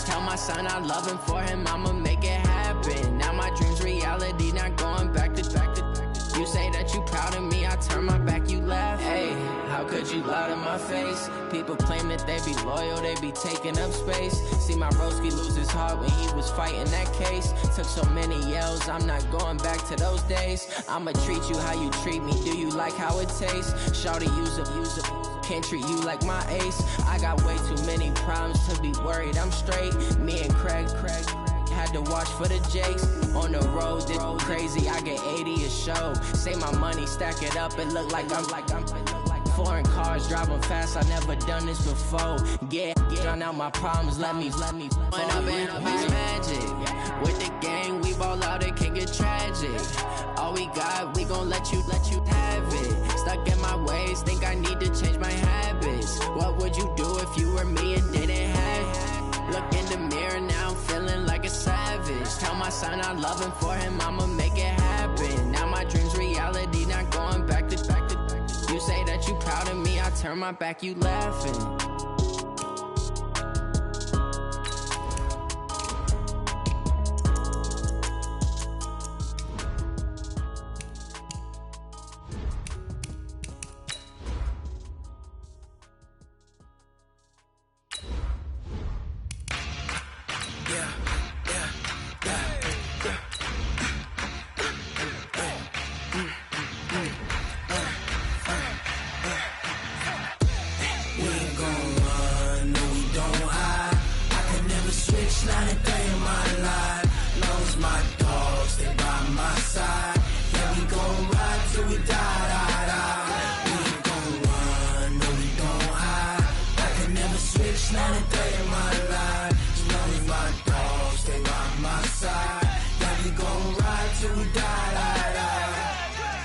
Tell my son I love him, for him I'ma make it happen. Now my dream's reality, not going back to. You say that you proud of me, I turn my back, you laugh. Hey, how could you lie to my face? People claim that they be loyal, they be taking up space. See my broski lose his heart when he was fighting that case. Took so many yells, I'm not going back to those days. I'ma treat you how you treat me, do you like how it tastes? Shawty, use up, can't treat you like my ace. I got way too many problems to be worried, I'm straight. Me and Craig had to watch for the Jakes. On the road, this crazy, I get 80 a show. Say my money, stack it up, it look like I'm foreign cars, driving fast, I never done this before. Get on out my problems, let me When up and up is magic. With the gang, we ball out, it can get tragic. All we got, we gon' let you have it. Stuck in my ways, think I need to change my habits. What would you do if you were me and didn't have it? Look in the mirror now, I'm feeling like a savage. Tell my son I love him, for him I'ma make it happen. Now my dream's reality, not going back to. You say that you proud of me, I turn my back, you laughing.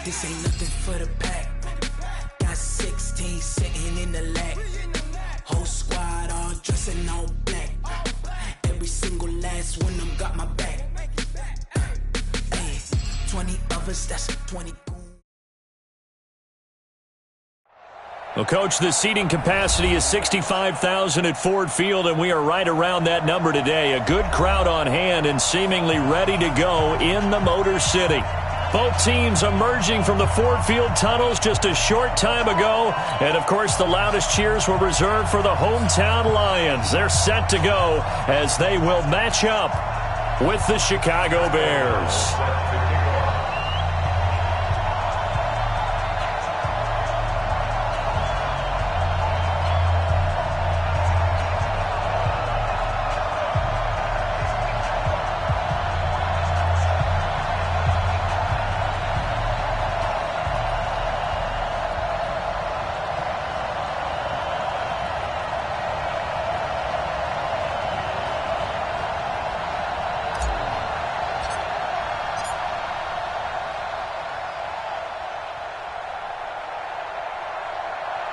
This ain't nothing for the pack. Got 16 sitting in the lap. Whole squad all dressing all black. Every single last one of them got my back. Hey, 20 of us, that's 20. Well, Coach, the seating capacity is 65,000 at Ford Field, and we are right around that number today. A good crowd on hand and seemingly ready to go in the Motor City. Both teams emerging from the Ford Field tunnels just a short time ago. And, of course, the loudest cheers were reserved for the hometown Lions. They're set to go as they will match up with the Chicago Bears.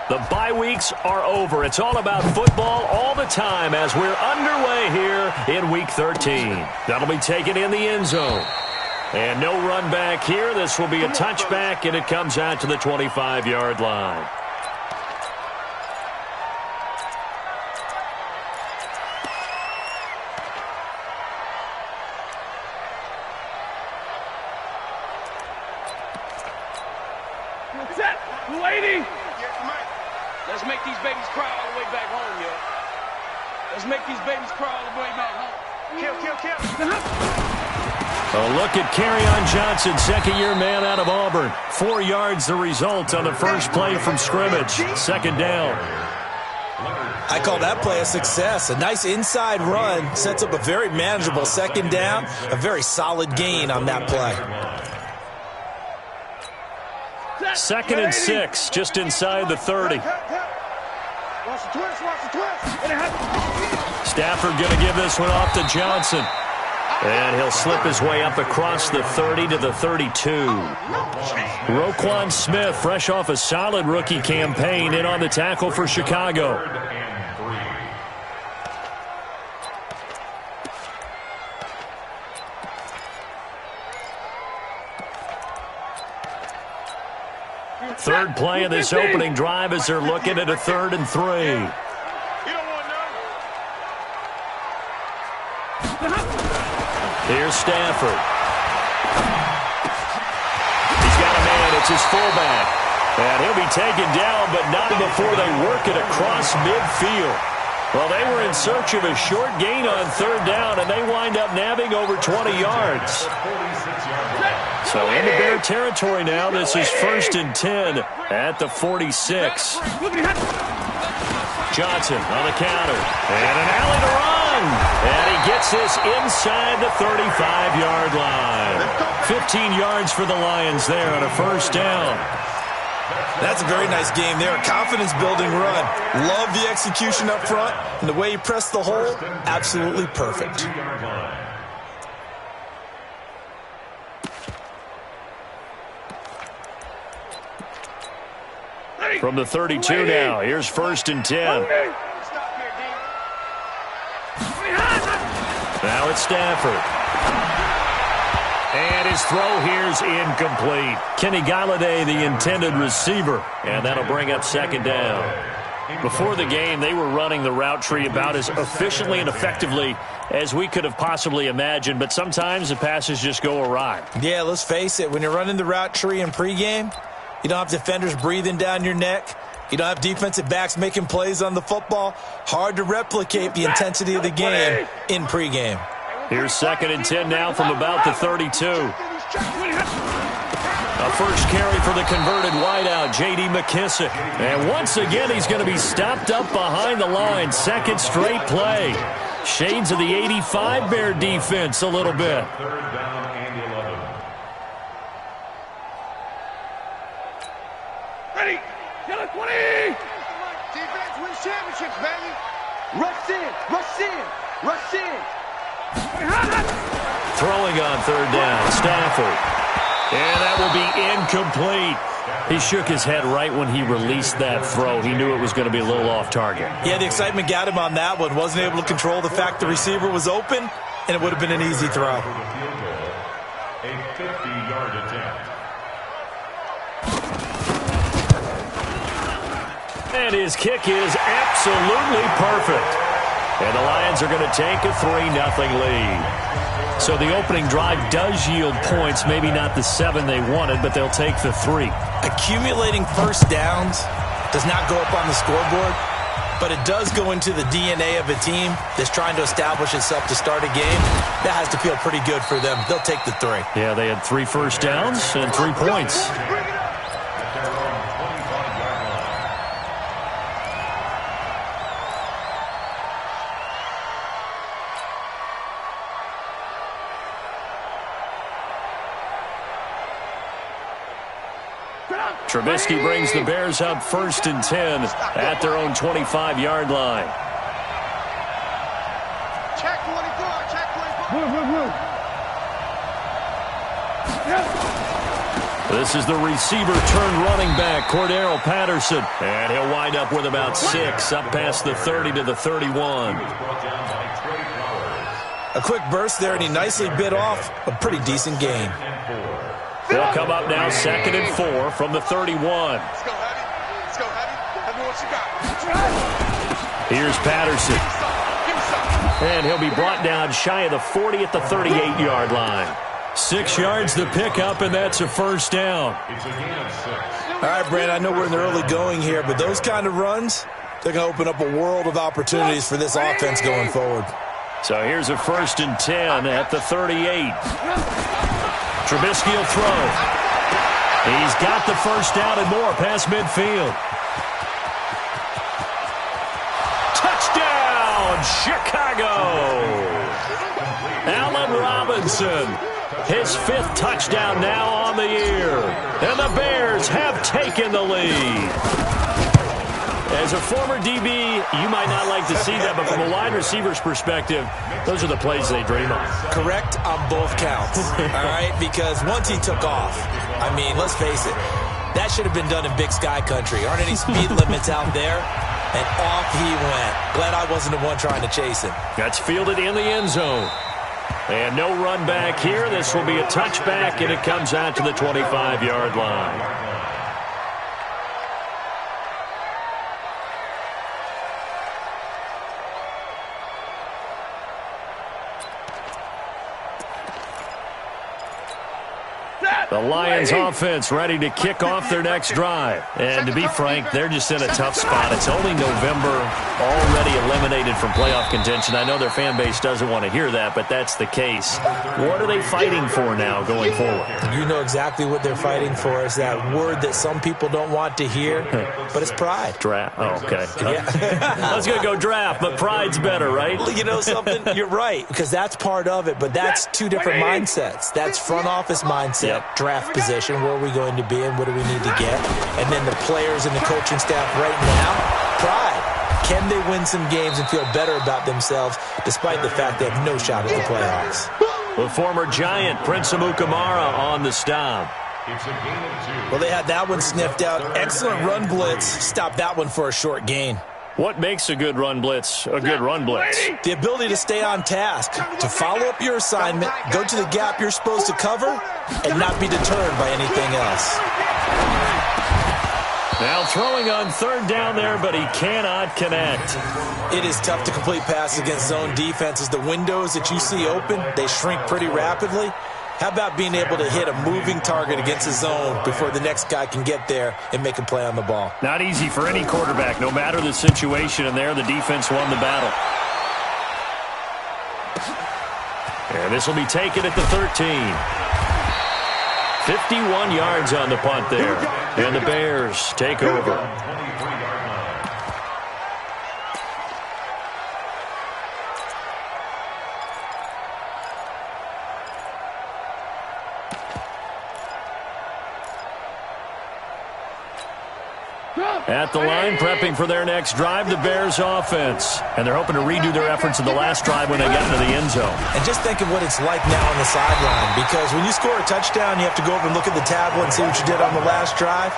The bye weeks are over. It's all about football all the time as we're underway here in Week 13. That'll be taken in the end zone. And no run back here. This will be a touchback, and it comes out to the 25-yard line. Set, lady. Let's make these babies cry all the way back home, yo. Let's make these babies cry all the way back home. Kill. A look at Kerryon Johnson, second-year man out of Auburn. 4 yards the result on the first play from scrimmage. Second down. I call that play a success. A nice inside run sets up a very manageable second down. A very solid gain on that play. 2nd and 6, just inside the 30. Stafford going to give this one off to Johnson. And he'll slip his way up across the 30 to the 32. Roquan Smith, fresh off a solid rookie campaign, in on the tackle for Chicago. Third play of this opening drive as they're looking at a 3rd and 3. Here's Stafford. He's got a man. It's his fullback. And he'll be taken down, but not before they work it across midfield. Well, they were in search of a short gain on third down, and they wind up nabbing over 20 yards. So into Bear territory now. This is 1st and 10 at the 46. Johnson on the counter. And an alley to run. And he gets this inside the 35-yard line. 15 yards for the Lions there on a first down. That's a very nice game there. Confidence-building run. Love the execution up front. And the way he pressed the hole, absolutely perfect. From the 32 now, here's 1st and 10. Now it's Stafford. And his throw here's incomplete. Kenny Galladay, the intended receiver. And that'll bring up 2nd down. Before the game, they were running the route tree about as efficiently and effectively as we could have possibly imagined. But sometimes the passes just go awry. Yeah, let's face it. When you're running the route tree in pregame, you don't have defenders breathing down your neck. You don't have defensive backs making plays on the football. Hard to replicate the intensity of the game in pregame. Here's 2nd and 10 now from about the 32. A first carry for the converted wideout, J.D. McKissick. And once again, he's going to be stopped up behind the line. 2nd straight play. Shades of the 85 Bear defense a little bit. Ready. Yellow 20. Defense wins championships, baby. Rush in. Rush in. Rush in. Throwing on 3rd down, Stafford. And that will be incomplete. He shook his head right when he released that throw. He knew it was going to be a little off target. Yeah, the excitement got him on that one. Wasn't able to control the fact the receiver was open, and it would have been an easy throw. A 50-yard attempt. And his kick is absolutely perfect. And the Lions are going to take a 3-0 lead. So the opening drive does yield points, maybe not the 7 they wanted, but they'll take the 3. Accumulating first downs does not go up on the scoreboard, but it does go into the DNA of a team that's trying to establish itself to start a game. That has to feel pretty good for them. They'll take the 3. Yeah, they had 3 first downs and 3 points. Trubisky brings the Bears up 1st and 10 at their own 25-yard line. Check 24. Check 24. This is the receiver turned running back, Cordero Patterson. And he'll wind up with about 6 up past the 30 to the 31. A quick burst there, and he nicely bit off a pretty decent gain. They'll come up now 2nd and 4 from the 31. Let's go, Heavy. Let's go, Heavy. Heavy, what you got? Here's Patterson. And he'll be brought down shy of the 40 at the 38-yard line. 6 yards to pick up, and that's a first down. All right, Brand, I know we're in the early going here, but those kind of runs, they're going to open up a world of opportunities for this offense going forward. So here's a 1st and 10 at the 38. Trubisky will throw. He's got the first down and more past midfield. Touchdown, Chicago! Allen Robinson, his 5th touchdown now on the year. And the Bears have taken the lead. As a former DB, you might not like to see that, but from a wide receiver's perspective, those are the plays they dream of. Correct on both counts, all right? Because once he took off, I mean, let's face it, that should have been done in Big Sky Country. Aren't any speed limits out there? And off he went. Glad I wasn't the one trying to chase him. That's fielded in the end zone. And no run back here. This will be a touchback, and it comes out to the 25-yard line. The Lions offense ready to kick off their next drive. And to be frank, they're just in a tough spot. It's only November, already eliminated from playoff contention. I know their fan base doesn't want to hear that, but that's the case. What are they fighting for now going forward? You know exactly what they're fighting for. Is that word that some people don't want to hear, but it's pride. Draft. Oh, okay. Yeah. I was going to go draft, but pride's better, right? You know something? You're right, because that's part of it, but that's two different mindsets. That's front office mindset, draft position, where are we going to be and what do we need to get? And then the players and the coaching staff right now, pride. Can they win some games and feel better about themselves despite the fact they have no shot at the playoffs? The former Giant, Prince Amukamara, on the stop. Well, they had that one sniffed out. Excellent run blitz. Stopped that one for a short gain. What makes a good run blitz a good run blitz? The ability to stay on task, to follow up your assignment, go to the gap you're supposed to cover, and not be deterred by anything else. Now throwing on third down there, but he cannot connect. It is tough to complete passes against zone defenses. The windows that you see open, they shrink pretty rapidly. How about being able to hit a moving target against a zone before the next guy can get there and make a play on the ball? Not easy for any quarterback, no matter the situation, and there the defense won the battle. And this will be taken at the 13. 51 yards on the punt there. And the Bears take over. At the line, prepping for their next drive, the Bears offense. And they're hoping to redo their efforts in the last drive when they got into the end zone. And just think of what it's like now on the sideline, because when you score a touchdown, you have to go over and look at the tablet and see what you did on the last drive.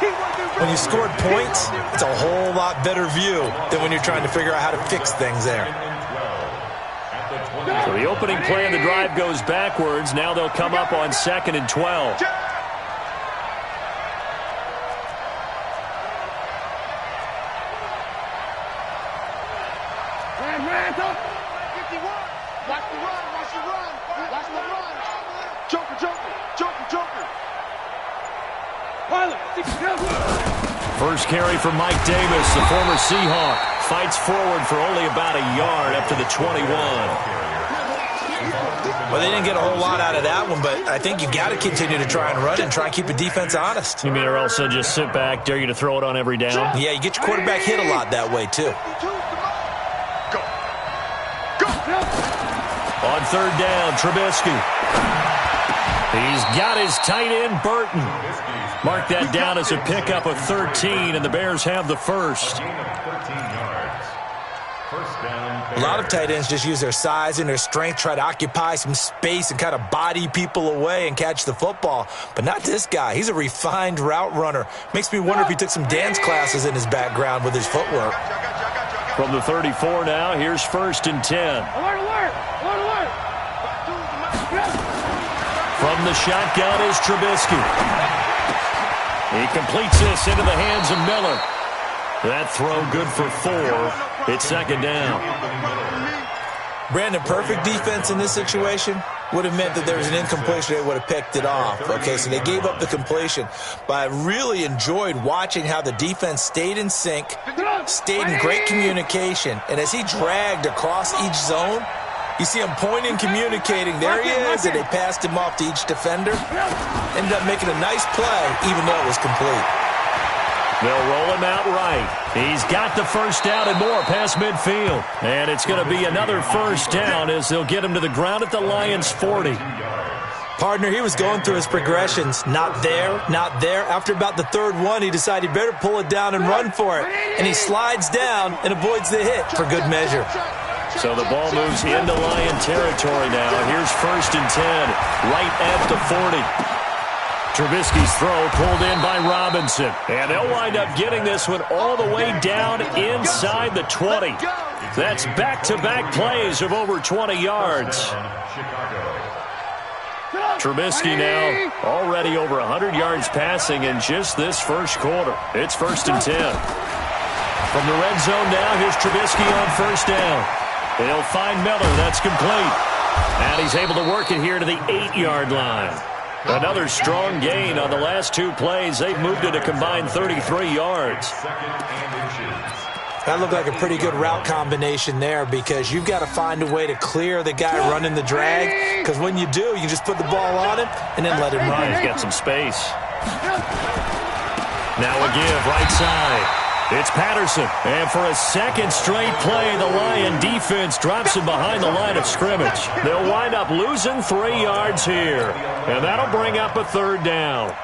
When you scored points, it's a whole lot better view than when you're trying to figure out how to fix things there. So the opening play of the drive goes backwards. Now they'll come up on 2nd and 12. First carry for Mike Davis, the former Seahawk. Fights forward for only about a yard up to the 21. Well, they didn't get a whole lot out of that one, but I think you got to continue to try and run and try and keep the defense honest. You mean or else they'll just sit back, dare you to throw it on every down? Yeah, you get your quarterback hit a lot that way, too. On third down, Trubisky. He's got his tight end, Burton. Mark that down as a pickup of 13, and the Bears have the first. A lot of tight ends just use their size and their strength, try to occupy some space and kind of body people away and catch the football. But not this guy. He's a refined route runner. Makes me wonder if he took some dance classes in his background with his footwork. From the 34 now, here's 1st and 10. Alert, alert! Alert, alert! From the shotgun is Trubisky. He completes this into the hands of Miller. That throw good for 4. It's 2nd down. Brandon, perfect defense in this situation would have meant that there was an incompletion. They would have picked it off. Okay, so they gave up the completion. But I really enjoyed watching how the defense stayed in sync, stayed in great communication. And as he dragged across each zone, you see him pointing, communicating. There he is, and they passed him off to each defender. Ended up making a nice play, even though it was complete. They'll roll him out right. He's got the first down and more past midfield. And it's going to be another first down as they'll get him to the ground at the Lions' 40. Partner, he was going through his progressions. Not there, not there. After about the third one, he decided he better pull it down and run for it. And he slides down and avoids the hit for good measure. So the ball moves into Lion territory now. Here's 1st and 10, right at the 40. Trubisky's throw pulled in by Robinson. And they'll wind up getting this one all the way down inside the 20. That's back-to-back plays of over 20 yards. Trubisky now already over 100 yards passing in just this first quarter. It's 1st and 10. From the red zone now, here's Trubisky on 1st down. They'll find Miller. That's complete. And he's able to work it here to the 8-yard line. Another strong gain on the last 2 plays. They've moved it a combined 33 yards. That looked like a pretty good route combination there because you've got to find a way to clear the guy running the drag, because when you do, you just put the ball on him and then let him run. He's got some space. Now a give right side. It's Patterson. And for a second straight play, the Lion defense drops him behind the line of scrimmage. They'll wind up losing 3 yards here. And that'll bring up a 3rd down.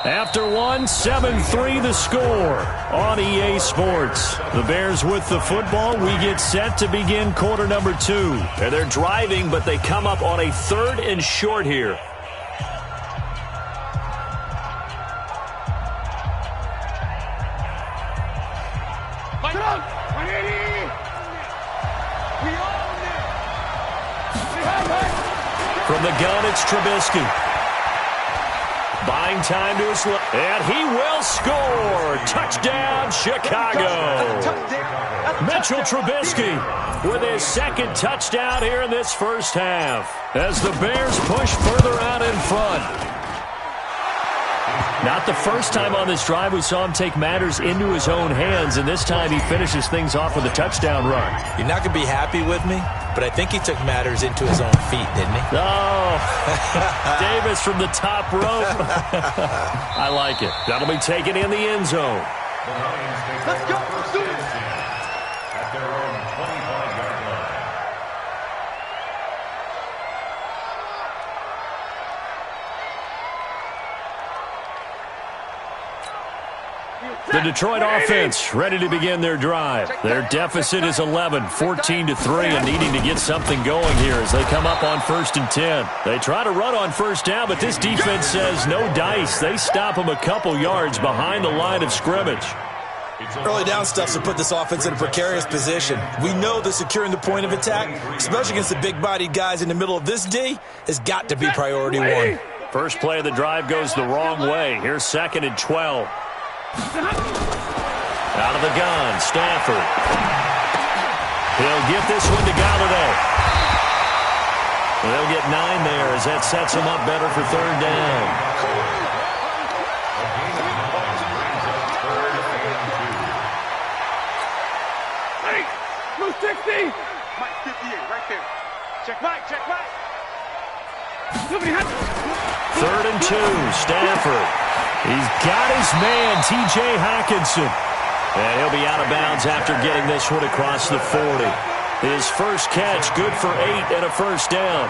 After 1, 7-3 the score on EA Sports. The Bears with the football. We get set to begin quarter number 2. And they're driving, but they come up on a 3rd and short here. From the gun, it's Trubisky. Buying time to his left. And he will score. Touchdown, Chicago. Mitchell Trubisky with his 2nd touchdown here in this first half as the Bears push further out in front. Not the first time on this drive we saw him take matters into his own hands, and this time he finishes things off with a touchdown run. You're not going to be happy with me, but I think he took matters into his own feet, didn't he? Oh, Davis from the top rope. I like it. That'll be taken in the end zone. Let's go. At their own 25-yard line. The Detroit offense ready to begin their drive. Their deficit is 11, 14-3, and needing to get something going here as they come up on 1st and 10. They try to run on 1st down, but this defense says no dice. They stop them a couple yards behind the line of scrimmage. Early down stuff's to put this offense in a precarious position. We know that securing the point of attack, especially against the big-bodied guys in the middle of this D, has got to be priority 1. First play of the drive goes the wrong way. Here's 2nd and 12. Out of the gun, Stafford. He'll get this one to Galladay. They'll get 9 there as that sets him up better for 3rd down. Hey, Blue 60. Mike 58, right there. Check Mike, check Mike. 3rd and 2, Stafford. He's got his man, T.J. Hockenson. And he'll be out of bounds after getting this one across the 40. His first catch, good for 8 and a 1st down.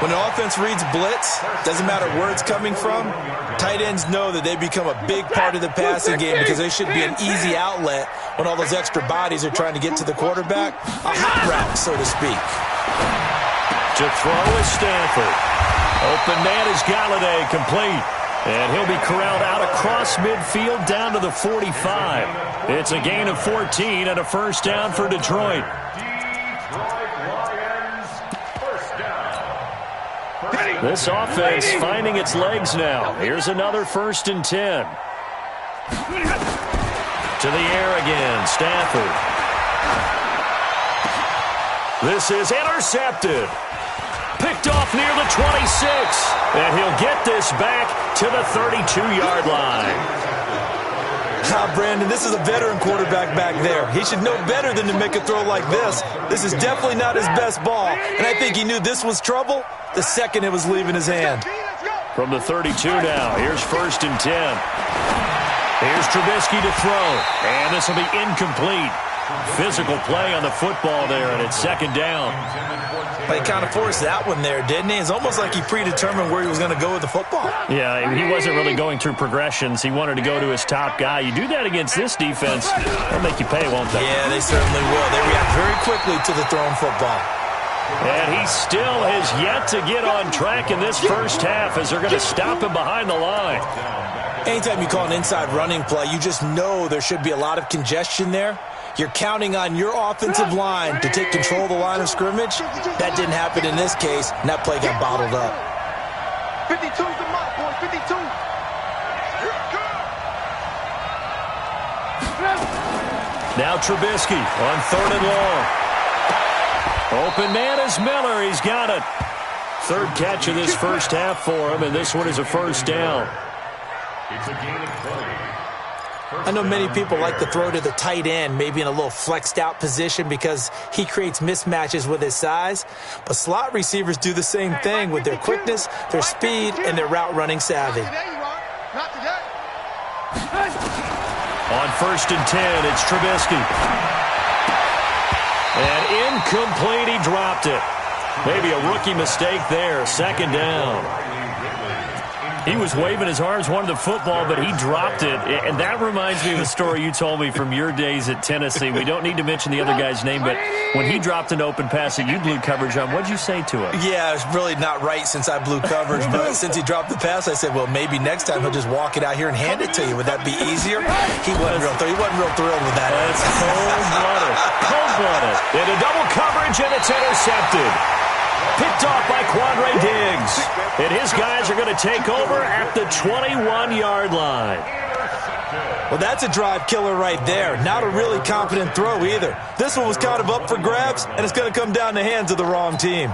When an offense reads blitz, doesn't matter where it's coming from, tight ends know that they become a big part of the passing game because they should be an easy outlet when all those extra bodies are trying to get to the quarterback. A hot route, so to speak. To throw is Stafford. Open man is Galladay, complete. And he'll be corralled out across midfield down to the 45. It's a gain of 14 and a 1st down for Detroit. This offense finding its legs now. Here's another 1st and 10. To the air again, Stafford. This is intercepted. Picked off near the 26. And he'll get this back to the 32-yard line. Brandon, this is a veteran quarterback back there. He should know better than to make a throw like this. This is definitely not his best ball. And I think he knew this was trouble the second it was leaving his hand. From the 32 now, here's 1st and 10. Here's Trubisky to throw. And this will be incomplete. Physical play on the football there, and it's 2nd down. He kind of forced that one there, didn't he? It's almost like he predetermined where he was going to go with the football. Yeah, he wasn't really going through progressions. He wanted to go to his top guy. You do that against this defense, they'll make you pay, won't they? Yeah, they certainly will. They react very quickly to the thrown football. And he still has yet to get on track in this first half as they're going to stop him behind the line. Anytime you call an inside running play, you just know there should be a lot of congestion there. You're counting on your offensive line to take control of the line of scrimmage. That didn't happen in this case, and that play got bottled up. 52's the mark, boys. 52. Now Trubisky on 3rd and long. Open man is Miller. He's got it. Third catch of this first half for him, and this one is a first down. It's a gain of 20. I know many people like to throw to the tight end, maybe in a little flexed out position because he creates mismatches with his size. But slot receivers do the same thing with their quickness, their speed, and their route running savvy. On 1st and 10, it's Trubisky. And incomplete, he dropped it. Maybe a rookie mistake there. 2nd down. He was waving his arms, wanted the football, but he dropped it. And that reminds me of a story you told me from your days at Tennessee. We don't need to mention the other guy's name, but when he dropped an open pass that you blew coverage on, what did you say to him? Yeah, it's really not right since I blew coverage, but since he dropped the pass, I said, well, maybe next time he'll just walk it out here and hand it to you. Would that be easier? He wasn't real thrilled with that. That's cold-blooded. Cold-blooded. Into double coverage, and it's intercepted. Picked off by Quandre Diggs. And his guys are going to take over at the 21-yard line. Well, that's a drive killer right there. Not a really confident throw either. This one was kind of up for grabs, and it's going to come down the hands of the wrong team.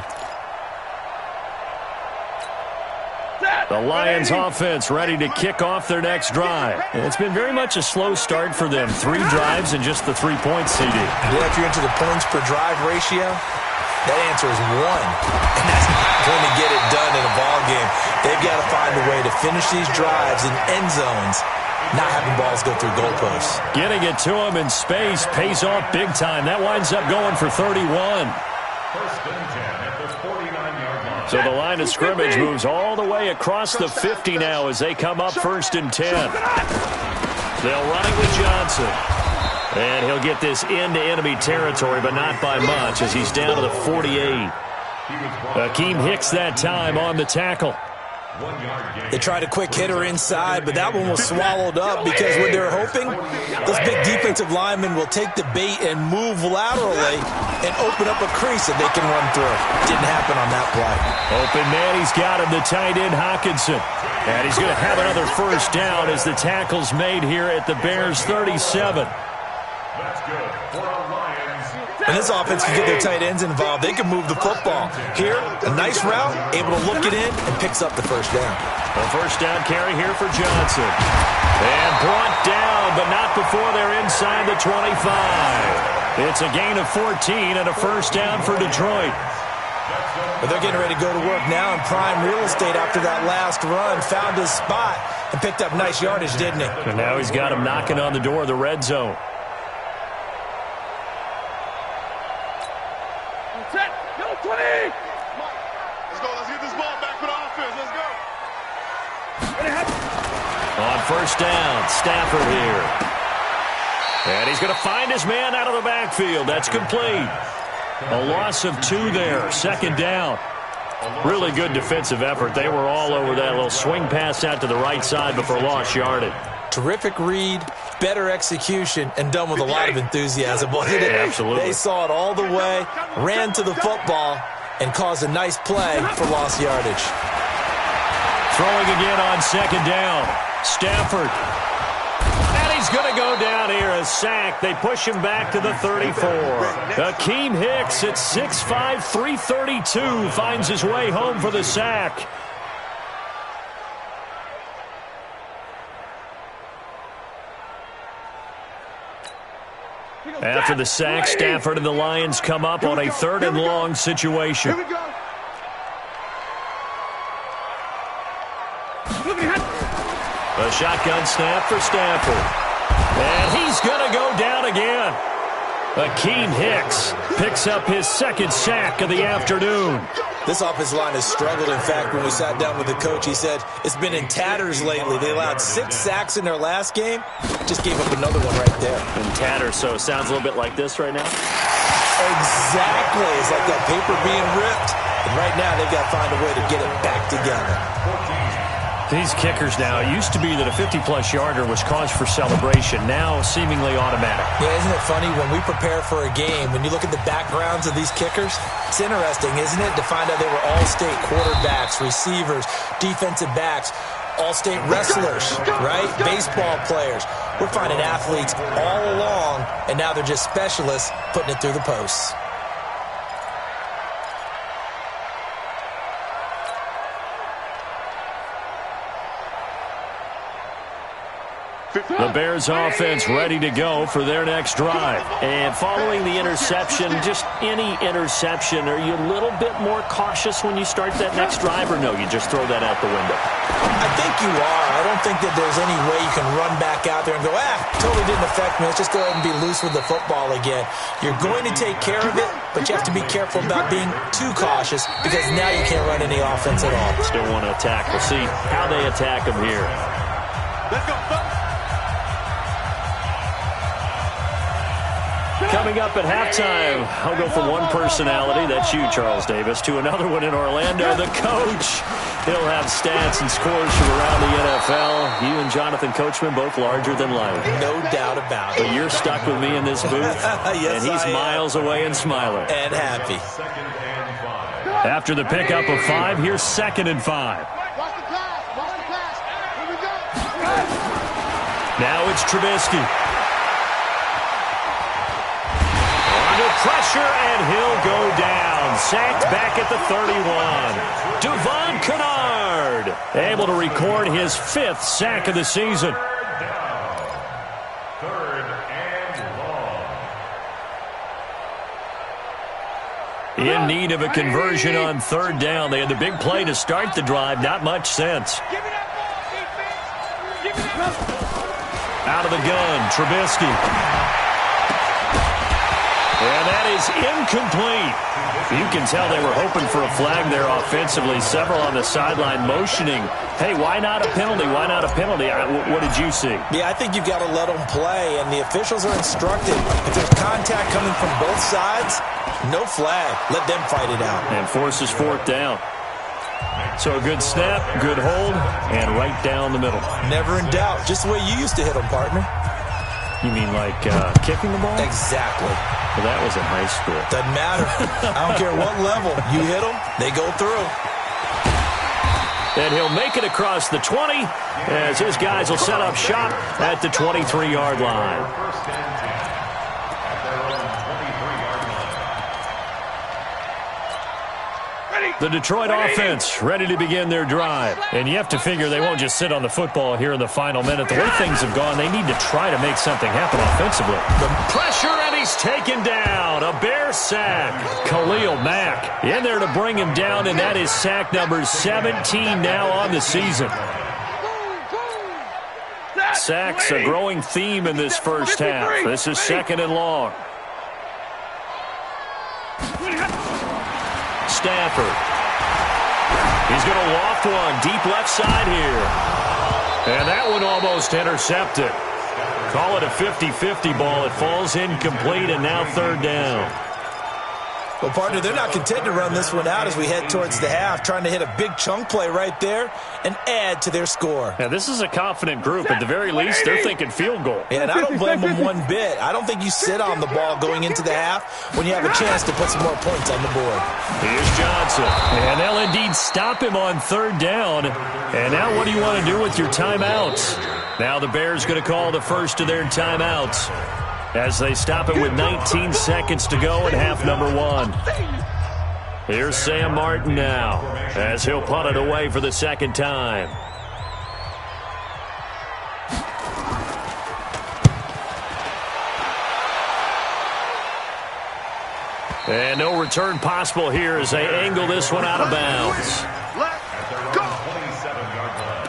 The Lions offense ready to kick off their next drive. And it's been very much a slow start for them. 3 drives and just the 3-point CD. Yeah, if you're into the points per drive ratio, that answer is 1. And that's not going to get it done in a ball game. They've got to find a way to finish these drives in end zones, not having balls go through goalposts. Getting it to him in space pays off big time. That winds up going for 31. 1st and 10 at the 49-yard line. So the line of scrimmage moves all the way across the 50 now as they come up 1st and 10. They'll run it with Johnson. And he'll get this into enemy territory, but not by much as he's down to the 48. Akeem Hicks that time on the tackle. They tried a quick hitter inside, but that one was swallowed up because what they're hoping, those big defensive linemen will take the bait and move laterally and open up a crease that they can run through. Didn't happen on that play. Open man, he's got him, the tight end Hockenson. And he's going to have another first down as the tackle's made here at the Bears' 37. That's good for our Lions. And this offense can get their tight ends involved. They can move the football. Here, a nice route, able to look it in, and picks up the first down. A first down carry here for Johnson. And brought down, but not before they're inside the 25. It's a gain of 14 and a first down for Detroit. But they're getting ready to go to work now in prime real estate after that last run. Found his spot and picked up nice yardage, didn't he? And now he's got him knocking on the door of the red zone. Let's go. Let's get this ball back for the offense. Let's go. On first down, Stafford here. And he's going to find his man out of the backfield. That's complete. A loss of 2 there. 2nd down. Really good defensive effort. They were all over that little swing pass out to the right side before lost yardage. Terrific read, better execution, and done with a lot of enthusiasm, wasn't it? Absolutely. They saw it all the way, ran to the football, and caused a nice play for lost yardage. Throwing again on 2nd down. Stafford. And he's going to go down here, a sack. They push him back to the 34. Akeem Hicks at 6'5", 332 finds his way home for the sack. After the sack, Stafford and the Lions come up on a 3rd and long situation. Here we go. A shotgun snap for Stafford. And he's going to go down again. Akeem Hicks picks up his 2nd sack of the afternoon. This offensive line has struggled. In fact, when we sat down with the coach, he said it's been in tatters lately. They allowed 6 sacks in their last game. Just gave up another one right there. In tatters, so it sounds a little bit like this right now? Exactly. It's like that paper being ripped. And right now, they've got to find a way to get it back together. These kickers now, it used to be that a 50-plus yarder was cause for celebration. Now, seemingly automatic. Yeah, isn't it funny when we prepare for a game, when you look at the backgrounds of these kickers, it's interesting, isn't it, to find out they were all-state quarterbacks, receivers, defensive backs, all-state wrestlers, right? Baseball players. We're finding athletes all along, and now they're just specialists putting it through the posts. The Bears offense ready to go for their next drive. And following the interception, just any interception, are you a little bit more cautious when you start that next drive, or no, you just throw that out the window? I think you are. I don't think that there's any way you can run back out there and go, totally didn't affect me. Let's just go ahead and be loose with the football again. You're going to take care of it, but you have to be careful about being too cautious because now you can't run any offense at all. Still want to attack. We'll see how they attack them here. Let's go, folks. Coming up at halftime, I'll go from one personality, that's you, Charles Davis, to another one in Orlando, the coach. He'll have stats and scores from around the NFL. You and Jonathan Coachman, both larger than life. No doubt about it. But you're stuck with me in this booth, yes, and he's miles away and smiling. And happy. After the pickup of 5, here's 2nd and 5. Watch the pass. Watch the pass. Here we go. Now it's Trubisky. Under pressure, and he'll go down. Sacked back at the 31. Devon Kennard able to record his 5th sack of the season. Third and long. In need of a conversion on 3rd down. They had the big play to start the drive. Not much sense. Give me that ball, defense. Give me that ball. Out of the gun, Trubisky. And that is incomplete. You can tell they were hoping for a flag there offensively. Several on the sideline motioning, hey, why not a penalty? Why not a penalty? What did you see? Yeah, I think you've got to let them play, and the officials are instructed. If there's contact coming from both sides, no flag. Let them fight it out. And forces 4th down. So a good snap, good hold, and right down the middle. Never in doubt. Just the way you used to hit them, partner. You mean like kicking the ball? Exactly. Well, that was in high school. Doesn't matter. I don't care what level. You hit them, they go through. And he'll make it across the 20 as his guys will set up shop at the 23-yard line. First and 10 at their own 23-yard line. The Detroit offense ready to begin their drive. And you have to figure they won't just sit on the football here in the final minute. The way things have gone, they need to try to make something happen offensively. The pressure, and he's taken down. A Bear sack. Khalil Mack in there to bring him down, and that is sack number 17 now on the season. Sacks a growing theme in this first half. This is 2nd and long. Stafford. He's going to loft one deep left side here. And that one almost intercepted. Call it a 50-50 ball. It falls incomplete, and now 3rd down. Well, partner, they're not content to run this one out as we head towards the half, trying to hit a big chunk play right there and add to their score. Yeah, this is a confident group. At the very least, they're thinking field goal. And I don't blame them one bit. I don't think you sit on the ball going into the half when you have a chance to put some more points on the board. Here's Johnson. And they'll indeed stop him on 3rd down. And now what do you want to do with your timeouts? Now the Bears going to call the first of their timeouts as they stop it with 19 seconds to go in half number 1. Here's Sam Martin now as he'll punt it away for the 2nd time. And no return possible here as they angle this one out of bounds. At their own 27-yard line.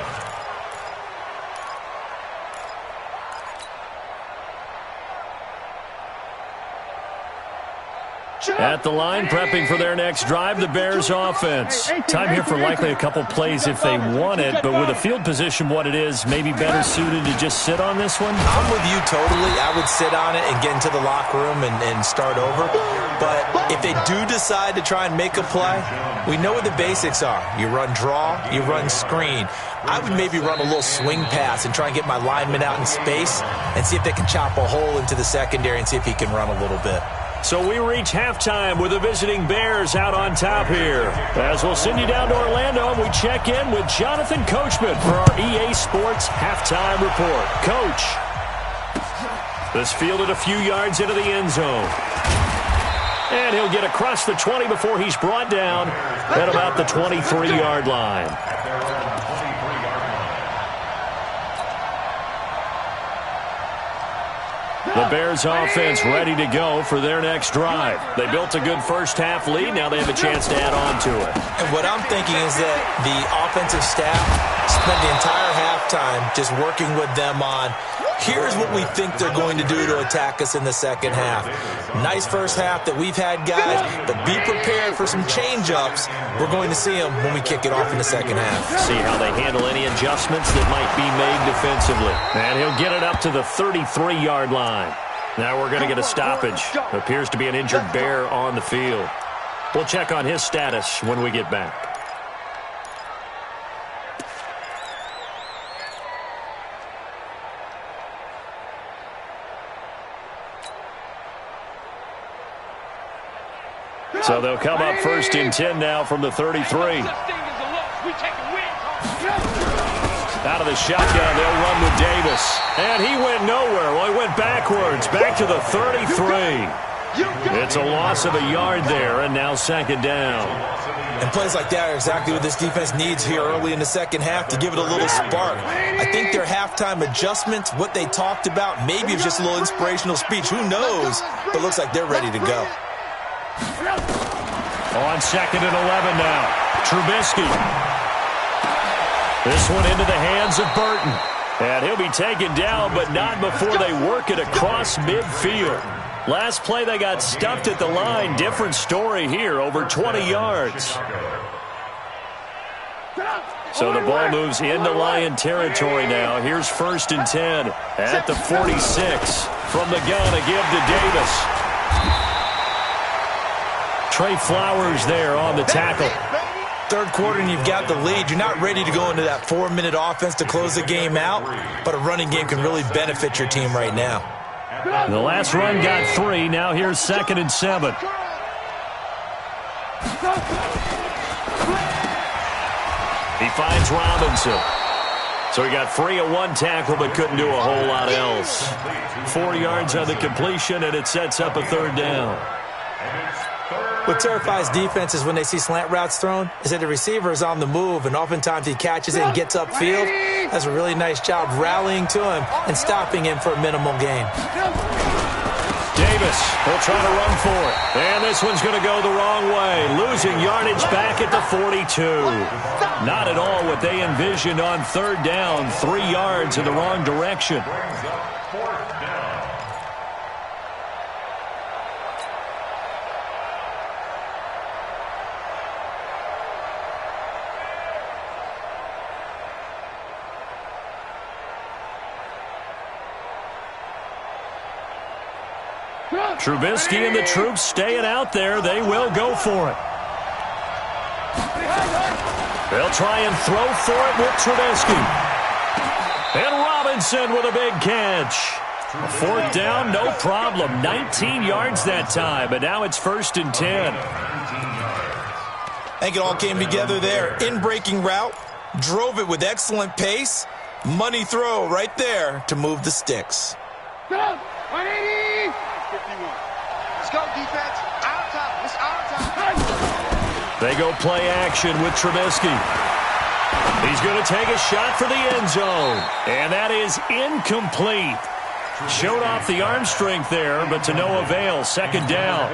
At the line, prepping for their next drive, the Bears offense. Time here for likely a couple plays if they want it, but with a field position what it is, maybe better suited to just sit on this one? I'm with you totally. I would sit on it and get into the locker room and start over. But if they do decide to try and make a play, we know what the basics are. You run draw, you run screen. I would maybe run a little swing pass and try and get my lineman out in space and see if they can chop a hole into the secondary and see if he can run a little bit. So we reach halftime with the visiting Bears out on top here. As we'll send you down to Orlando, and we check in with Jonathan Coachman for our EA Sports Halftime Report. Coach, this fielded a few yards into the end zone. And he'll get across the 20 before he's brought down at about the 23-yard line. The Bears offense ready to go for their next drive. They built a good first-half lead. Now they have a chance to add on to it. And what I'm thinking is that the offensive staff spent the entire halftime just working with them on, here's what we think they're going to do to attack us in the second half. Nice first half that we've had, guys, but be prepared for some change-ups. We're going to see them when we kick it off in the second half. See how they handle any adjustments that might be made defensively. And he'll get it up to the 33-yard line. Now we're going to get a stoppage. Appears to be an injured Bear on the field. We'll check on his status when we get back. So they'll come up first and 10 now from the 33. Out of the shotgun, they'll run with Davis. And he went nowhere. Well, he went backwards, back to the 33. It's a loss of a yard there, and now second down. And plays like that are exactly what this defense needs here early in the second half to give it a little spark. I think their halftime adjustments, what they talked about, maybe it's just a little inspirational speech. Who knows? But it looks like they're ready to go. On second and 11 now. Trubisky. This one into the hands of Burton. And he'll be taken down, but not before they work it across midfield. Last play, they got stuffed at the line. Different story here, over 20 yards. So the ball moves into Lion territory now. Here's first and 10 at the 46. From the gun, a give to Davis. Trey Flowers there on the tackle. Third quarter and you've got the lead. You're not ready to go into that 4-minute offense to close the game out, but a running game can really benefit your team right now. The last run got 3. Now here's second and 7. He finds Robinson. So he got free of one tackle but couldn't do a whole lot else. 4 yards on the completion, and it sets up a third down. What terrifies defenses when they see slant routes thrown is that the receiver is on the move, and oftentimes he catches it and gets upfield. Does a really nice job rallying to him and stopping him for a minimal gain. Davis will try to run for it. And this one's going to go the wrong way. Losing yardage back at the 42. Not at all what they envisioned on third down. 3 yards in the wrong direction. Trubisky and the troops staying out there. They will go for it. They'll try and throw for it with Trubisky. And Robinson with a big catch. A fourth down, no problem. 19 yards that time, but now it's first and 10. I think it all came together there. In-breaking route, drove it with excellent pace. Money throw right there to move the sticks. 180! 51. Let's go, defense. Our time. It's our time. They go play action with Trubisky. He's going to take a shot for the end zone. And that is incomplete. Showed off the arm strength there, but to no avail. Second down.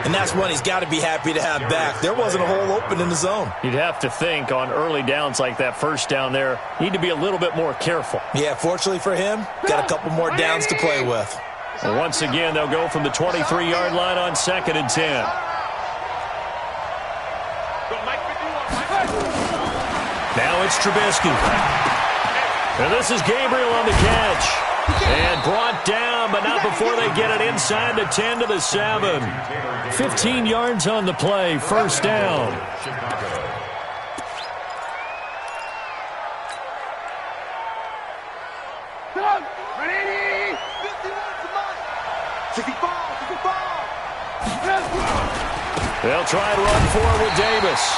And that's one he's got to be happy to have back. There wasn't a hole open in the zone. You'd have to think on early downs like that first down there, need to be a little bit more careful. Yeah, fortunately for him, got a couple more downs to play with. Well, once again, they'll go from the 23-yard line on second and 10. Now it's Trubisky. And this is Gabriel on the catch. And brought down, but not before they get it inside the 10 to the 7. 15 yards on the play, first down. They'll try and run for it with Davis.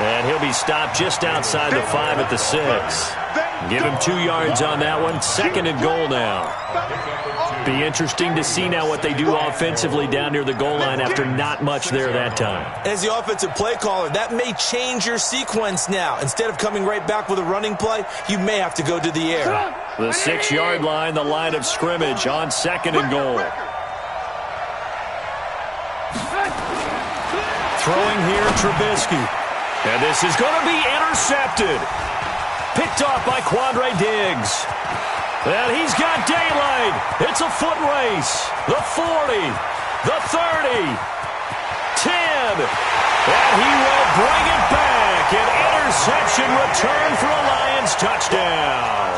And he'll be stopped just outside the 5 at the 6. Give him 2 yards on that one. Second and goal now. Be interesting to see now what they do offensively down near the goal line after not much there that time. As the offensive play caller, that may change your sequence now. Instead of coming right back with a running play, you may have to go to the air. The 6-yard line, the line of scrimmage on 2nd and goal. Throwing here, Trubisky. And this is going to be intercepted. Picked off by Quandre Diggs. And he's got daylight. It's a foot race. The 40, the 30, 10. And he will bring it back. An interception return for a Lions touchdown.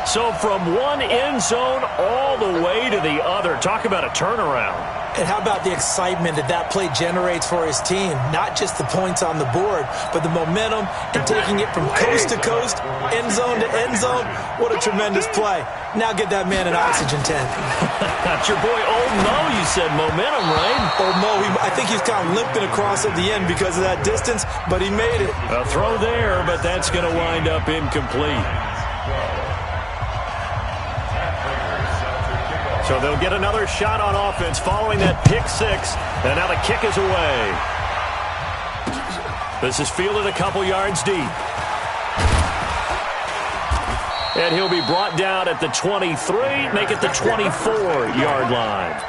So from one end zone all the way to the other. Talk about a turnaround. And how about the excitement that play generates for his team? Not just the points on the board, but the momentum and taking it from coast to coast, end zone to end zone. What a tremendous play. Now get that man an oxygen tent. That's your boy Old Mo, you said momentum, right? Old Mo, I think he's kind of limping across at the end because of that distance, but he made it. A throw there, but that's going to wind up incomplete. So they'll get another shot on offense following that pick 6. And now the kick is away. This is fielded a couple yards deep. And he'll be brought down at the 23, make it the 24-yard line.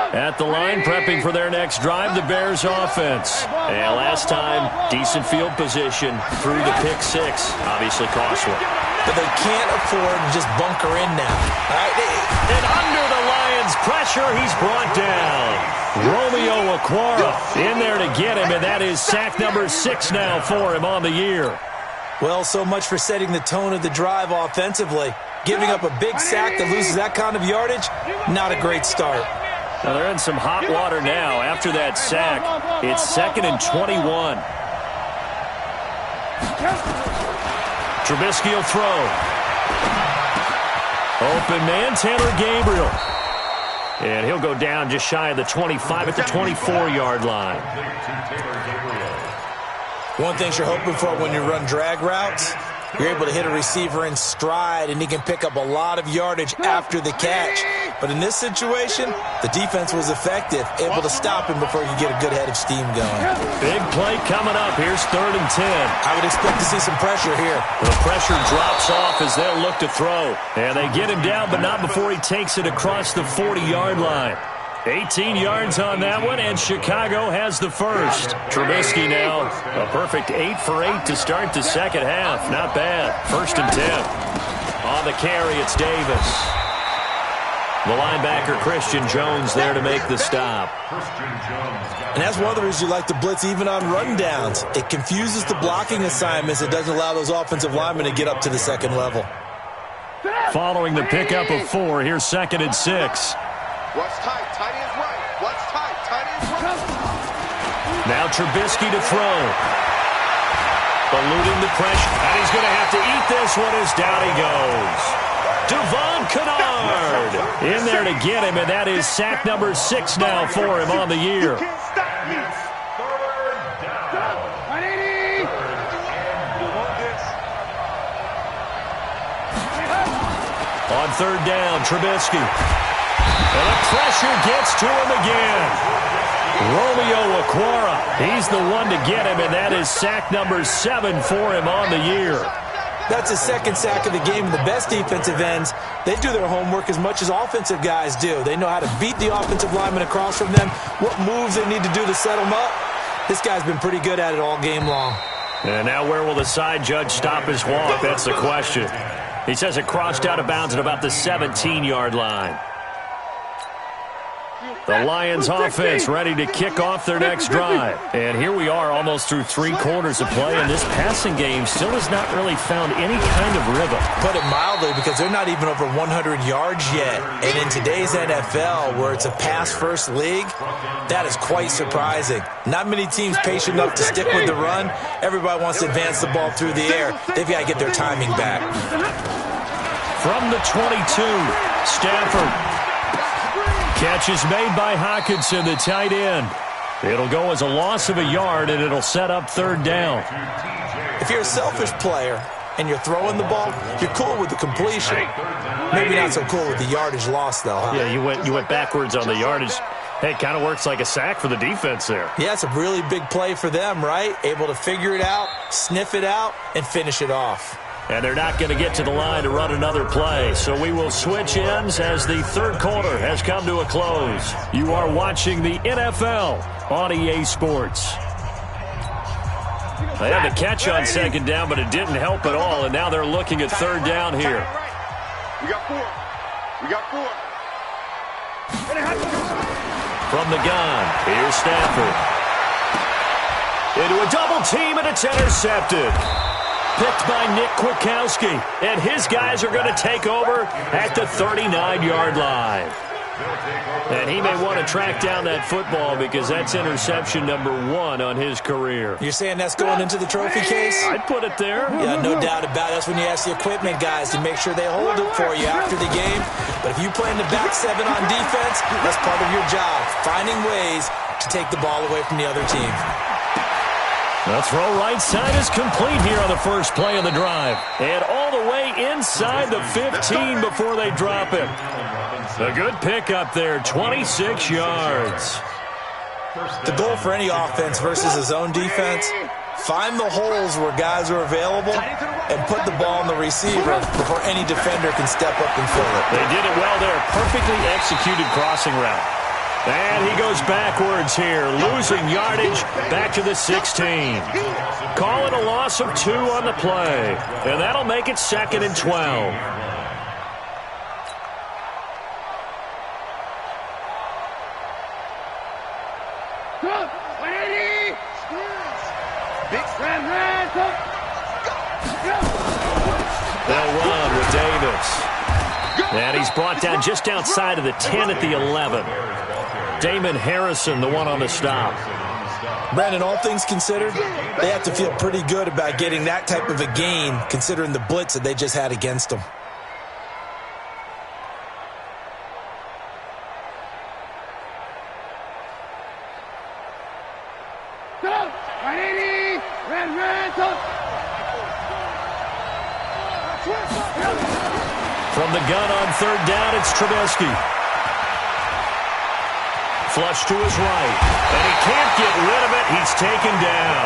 At the line, prepping for their next drive, the Bears offense. And last time, decent field position through the pick 6. Obviously cost one. But they can't afford to just bunker in now. All right? And under the Lions' pressure, he's brought down. Romeo Okwara in there to get him, and that is sack number 6 now for him on the year. Well, so much for setting the tone of the drive offensively. Giving up a big sack that loses that kind of yardage, not a great start. Now they're in some hot water now after that sack. It's 2nd and 21. Trubisky will throw. Open man, Taylor Gabriel. And he'll go down just shy of the 25 at the 24-yard line. One thing you're hoping for when you run drag routes, you're able to hit a receiver in stride, and he can pick up a lot of yardage after the catch. But in this situation, the defense was effective, able to stop him before you get a good head of steam going. Big play coming up. Here's 3rd and 10. I would expect to see some pressure here. The pressure drops off as they'll look to throw. And they get him down, but not before he takes it across the 40-yard line. 18 yards on that one, and Chicago has the first. Trubisky now, a perfect 8 for 8 to start the second half. Not bad. 1st and 10. On the carry, it's Davis. The linebacker, Christian Jones, there to make the stop. And that's one of the reasons you like to blitz even on rundowns. It confuses the blocking assignments. It doesn't allow those offensive linemen to get up to the second level. Following the pickup of 4, here's 2nd and 6. What's tight? Tight ends right. What's tight? Tight ends right. Now Trubisky to throw. Eluding the pressure. And he's going to have to eat this one as down he goes. Devon Kennard in there to get him, and that is sack number 6 now for him on the year. On 3rd down, Trubisky. And the pressure gets to him again. Romeo Okwara, he's the one to get him, and that is sack number 7 for him on the year. That's his 2nd sack of the game. And the best defensive ends, they do their homework as much as offensive guys do. They know how to beat the offensive lineman across from them, what moves they need to do to set them up. This guy's been pretty good at it all game long. And now where will the side judge stop his walk? That's the question. He says it crossed out of bounds at about the 17-yard line. The Lions offense ready to kick off their next drive. And here we are almost through 3 quarters of play, and this passing game still has not really found any kind of rhythm. Put it mildly, because they're not even over 100 yards yet. And in today's NFL, where it's a pass-first league, that is quite surprising. Not many teams patient enough to stick with the run. Everybody wants to advance the ball through the air. They've got to get their timing back. From the 22, Stafford. Catch is made by Hockenson, the tight end. It'll go as a loss of a yard, and it'll set up 3rd down. If you're a selfish player, and you're throwing the ball, you're cool with the completion. Maybe not so cool with the yardage loss, though, huh? Yeah, you went backwards on the yardage. Hey, it kind of works like a sack for the defense there. Yeah, it's a really big play for them, right? Able to figure it out, sniff it out, and finish it off. And they're not going to get to the line to run another play. So we will switch ends as the third quarter has come to a close. You are watching the NFL on EA Sports. They had the catch on second down, but it didn't help at all. And now they're looking at third down here. We got 4. We got 4. From the gun, here's Stafford. Into a double team, and it's intercepted. Picked by Nick Kwiatkowski. And his guys are going to take over at the 39-yard line. And he may want to track down that football because that's interception number 1 on his career. You're saying that's going into the trophy case? I'd put it there. Yeah, no doubt about it. That's when you ask the equipment guys to make sure they hold it for you after the game. But if you play in the back 7 on defense, that's part of your job, finding ways to take the ball away from the other team. The throw right side is complete here on the first play of the drive. And all the way inside the 15 before they drop it. A good pickup there, 26 yards. The goal for any offense versus a zone defense, find the holes where guys are available and put the ball on the receiver before any defender can step up and fill it. They did it well there. Perfectly executed crossing route. And he goes backwards here, losing yardage back to the 16. Call it a loss of 2 on the play. And that'll make it 2nd and 12. They'll run with Davis. And he's brought down just outside of the 10 at the 11. Damon Harrison, the one on the stop. Brandon, all things considered, they have to feel pretty good about getting that type of a gain considering the blitz that they just had against them. From the gun on third down, it's Trubisky. Flush to his right, and he can't get rid of it. He's taken down.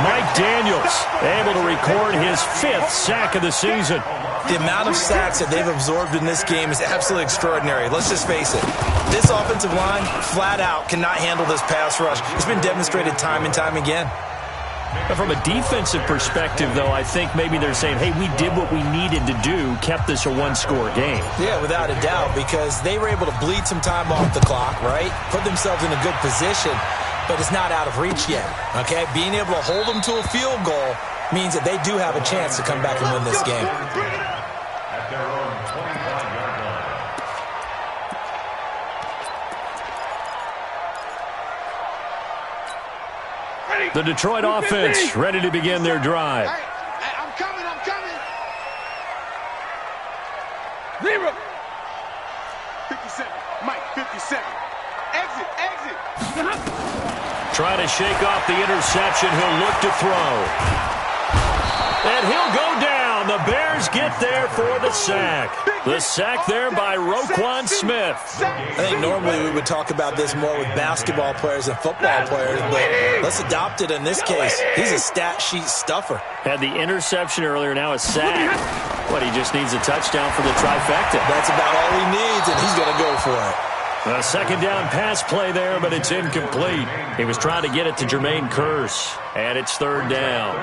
Mike Daniels able to record his 5th sack of the season. The amount of sacks that they've absorbed in this game is absolutely extraordinary. Let's just face it. This offensive line, flat out, cannot handle this pass rush. It's been demonstrated time and time again. But from a defensive perspective, though, I think maybe they're saying, hey, we did what we needed to do, kept this a one-score game. Yeah, without a doubt, because they were able to bleed some time off the clock, right? Put themselves in a good position, but it's not out of reach yet, okay? Being able to hold them to a field goal means that they do have a chance to come back and win this game. At their own 25-yard line. The Detroit offense ready to begin their drive. Hey, I'm coming. 0. 57. Mike, 57. Exit. Trying to shake off the interception. He'll look to throw. And he'll go down. The Bears get there for the sack. The sack there by Roquan Smith. I think normally we would talk about this more with basketball players and football players, but let's adopt it in this case. He's a stat sheet stuffer. Had the interception earlier, now a sack. But he just needs a touchdown for the trifecta. That's about all he needs, and he's going to go for it. A second down pass play there, but it's incomplete. He was trying to get it to Jermaine Kearse, and it's third down.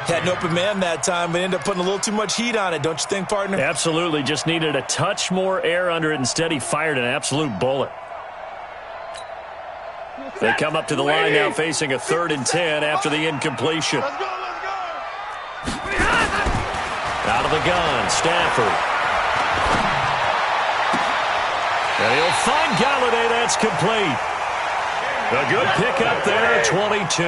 Had an open man that time, but ended up putting a little too much heat on it, don't you think, partner? Absolutely. Just needed a touch more air under it. Instead, he fired an absolute bullet. They come up to the line now facing a 3rd and 10 after the incompletion. Let's go. Out of the gun, Stafford. And he'll find Galladay. That's complete. A good pickup there, 22.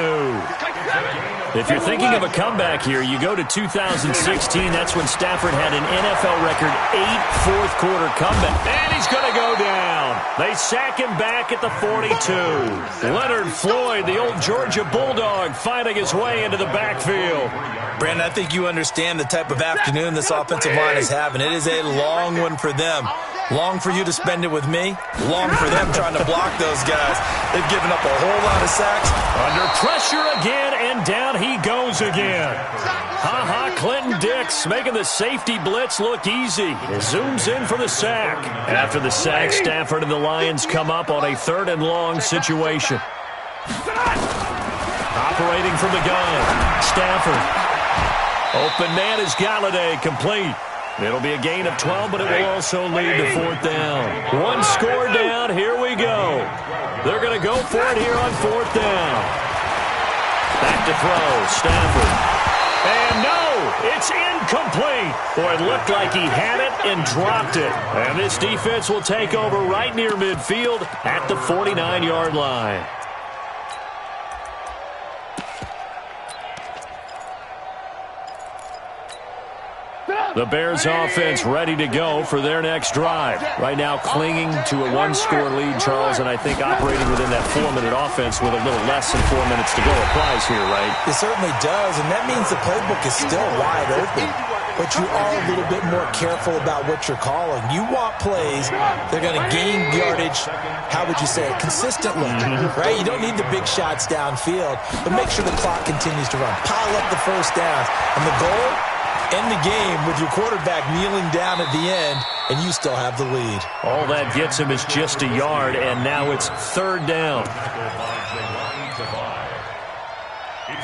If you're thinking of a comeback here, you go to 2016. That's when Stafford had an NFL record 8 fourth-quarter comeback. And he's going to go down. They sack him back at the 42. Leonard Floyd, the old Georgia Bulldog, fighting his way into the backfield. Brandon, I think you understand the type of afternoon this offensive line is having. It is a long one for them. Long for you to spend it with me. Long for them trying to block those guys. They've given up a whole lot of sacks. Under pressure again, and down he goes again. Clinton Dix making the safety blitz look easy. Zooms in for the sack. After the sack, Stafford and the Lions come up on a 3rd and long situation. Operating from the gun, Stafford. Open man is Galladay, complete. It'll be a gain of 12, but it will also lead to 4th down. One score down, here we go. They're going to go for it here on 4th down. Back to throw, Stafford. And no, it's incomplete. Boy, it looked like he had it and dropped it. And this defense will take over right near midfield at the 49-yard line. The Bears offense ready to go for their next drive. Right now clinging to a 1-score lead, Charles, and I think operating within that 4-minute offense with a little less than 4 minutes to go applies here, right? It certainly does, and that means the playbook is still wide open. But you are a little bit more careful about what you're calling. You want plays, they're going to gain yardage, how would you say it, consistently, right? You don't need the big shots downfield, but make sure the clock continues to run. Pile up the first downs, and the goal, end the game with your quarterback kneeling down at the end, and you still have the lead. All that gets him is just a yard, and now it's 3rd down. It's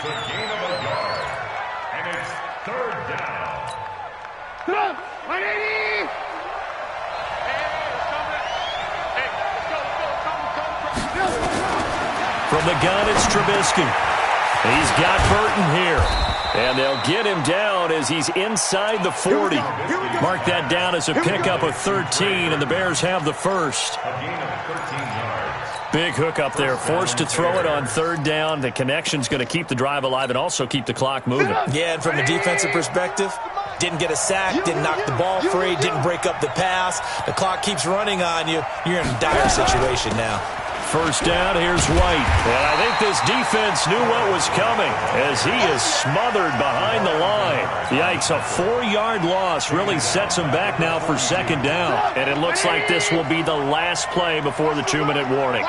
a gain of a yard, and it's 3rd down. 180! From the gun, it's Trubisky. He's got Burton here. And they'll get him down as he's inside the 40. Mark that down as a pickup of 13, and the Bears have the first. Big hook up there, forced to throw it on 3rd down. The connection's going to keep the drive alive and also keep the clock moving. Yeah, and from a defensive perspective, didn't get a sack, didn't knock the ball free, didn't break up the pass. The clock keeps running on you. You're in a dire situation now. 1st down, here's White. And I think this defense knew what was coming as he is smothered behind the line. Yikes, a 4-yard loss really sets him back now for 2nd down. And it looks like this will be the last play before the 2-minute warning.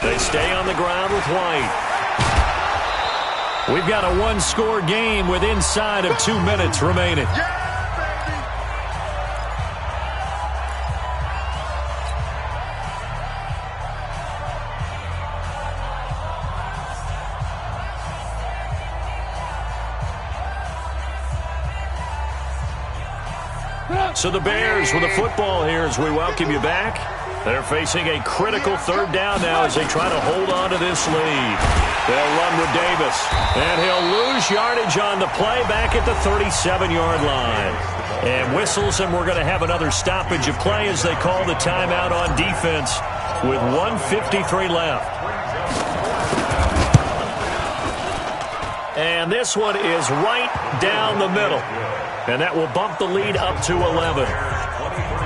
They stay on the ground with White. We've got a 1-score game with inside of 2 minutes remaining. So the Bears with the football here as we welcome you back. They're facing a critical 3rd down now as they try to hold on to this lead. They'll run with Davis, and he'll lose yardage on the play back at the 37-yard line. And whistles, and we're going to have another stoppage of play as they call the timeout on defense with 1:53 left. And this one is right down the middle, and that will bump the lead up to 11.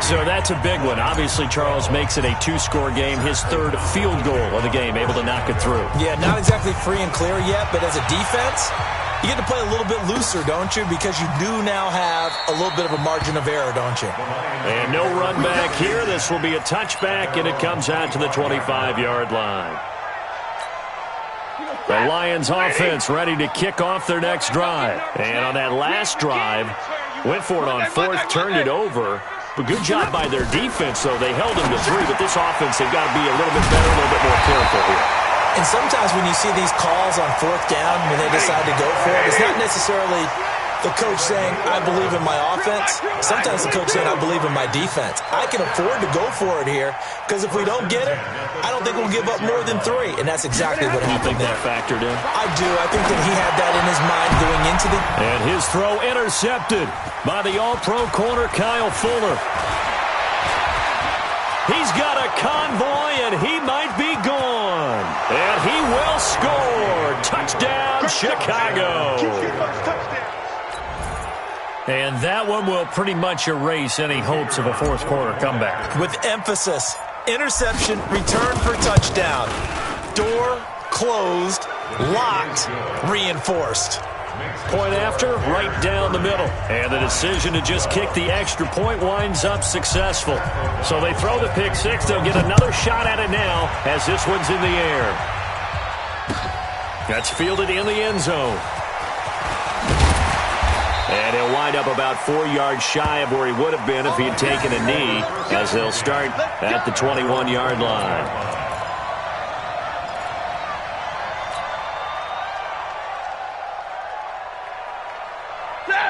So that's a big one. Obviously, Charles makes it a 2-score game. His 3rd field goal of the game, able to knock it through. Yeah, not exactly free and clear yet, but as a defense, you get to play a little bit looser, don't you? Because you do now have a little bit of a margin of error, don't you? And no run back here. This will be a touchback, and it comes out to the 25-yard line. The Lions offense ready to kick off their next drive. And on that last drive, went for it on 4th, turned it over. But good job by their defense, though. They held them to 3, but this offense, they've got to be a little bit better, a little bit more careful here. And sometimes when you see these calls on 4th down, when they decide to go for it, it's not necessarily the coach saying, I believe in my offense. Sometimes the coach saying, I believe in my defense. I can afford to go for it here because if we don't get it, I don't think we'll give up more than 3. And that's exactly what happened there. That factored in? I do. I think that he had that in his mind going into the... And his throw intercepted by the all-pro corner, Kyle Fuller. He's got a convoy, and he might be gone. And he will score. Touchdown, Chicago. And that one will pretty much erase any hopes of a fourth quarter comeback. With emphasis, interception, return for touchdown. Door closed, locked, reinforced. Point after, right down the middle. And the decision to just kick the extra point winds up successful. So they throw the pick six. They'll get another shot at it now as this one's in the air. That's fielded in the end zone. And he'll wind up about 4 yards shy of where he would have been if he had taken a knee, as they'll start at the 21-yard line.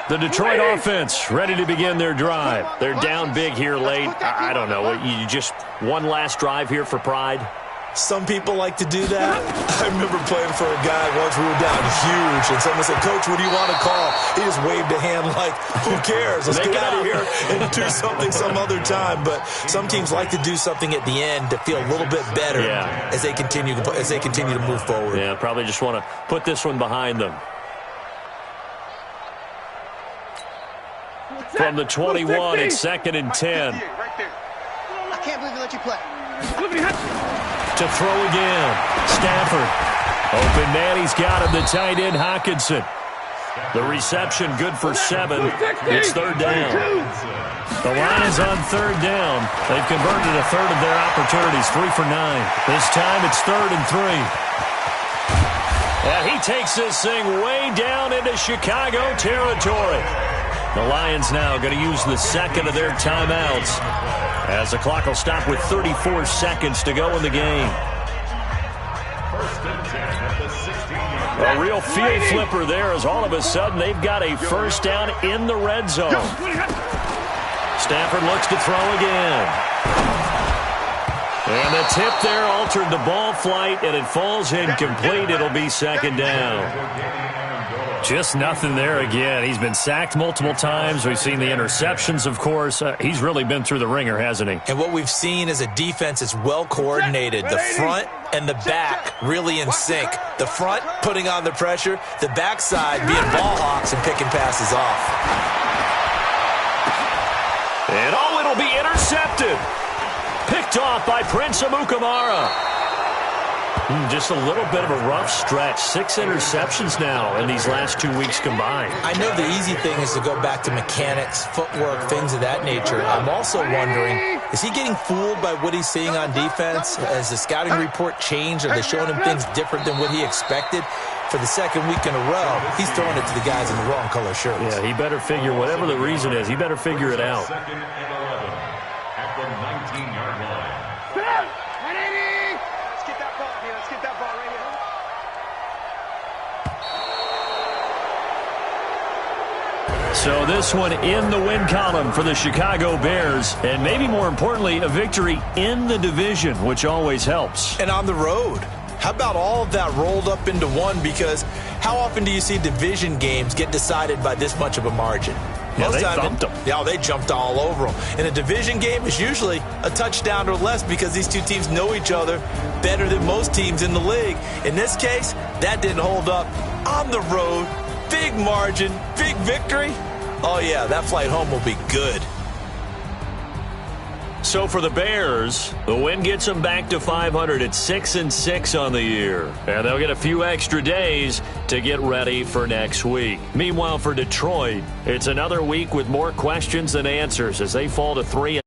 The Detroit offense ready to begin their drive. They're down big here late. I don't know. You just one last drive here for pride? Some people like to do that. I remember playing for a guy once. We were down huge, and someone said, Coach, what do you want to call? He just waved a hand like, who cares? Let's get out of here and do something some other time. But some teams like to do something at the end to feel a little bit better as they continue to move forward. Yeah, probably just want to put this one behind them. From the 21, it's 2nd and 10. I can't believe they let you play. To throw again. Stafford. Open man, he's got him. The tight end, Hockenson. The reception good for 7. It's 3rd down. The Lions on 3rd down. They've converted a third of their opportunities, 3 for 9. This time it's 3rd and 3. And he takes this thing way down into Chicago territory. The Lions now going to use the second of their timeouts as the clock will stop with 34 seconds to go in the game. A real field flipper there as all of a sudden they've got a first down in the red zone. Stafford looks to throw again. And the tip there altered the ball flight, and it falls incomplete. It'll be 2nd down. Just nothing there again. He's been sacked multiple times. We've seen the interceptions, of course. He's really been through the ringer, hasn't he? And what we've seen is a defense that's well coordinated. The front and the back really in sync. The front putting on the pressure. The backside being ball hawks and picking passes off. And it'll be intercepted. Picked off by Prince Amukamara. Just a little bit of a rough stretch. 6 interceptions now in these last 2 weeks combined. I know the easy thing is to go back to mechanics, footwork, things of that nature. I'm also wondering, is he getting fooled by what he's seeing on defense? Has the scouting report changed? Are they showing him things different than what he expected? For the 2nd week in a row, he's throwing it to the guys in the wrong color shirts. Yeah, he better figure, whatever the reason is, he better figure it out. 2nd and 11 at the 19-yard line. So this one in the win column for the Chicago Bears, and maybe more importantly, a victory in the division, which always helps. And on the road. How about all of that rolled up into one? Because how often do you see division games get decided by this much of a margin? Yeah, they thumped them. Yeah, they jumped all over them. And a division game is usually a touchdown or less because these two teams know each other better than most teams in the league. In this case, that didn't hold up. On the road, big margin, big victory. Oh, yeah, that flight home will be good. So for the Bears, the win gets them back to 500 at 6-6 on the year. And they'll get a few extra days to get ready for next week. Meanwhile, for Detroit, it's another week with more questions than answers as they fall to 3-9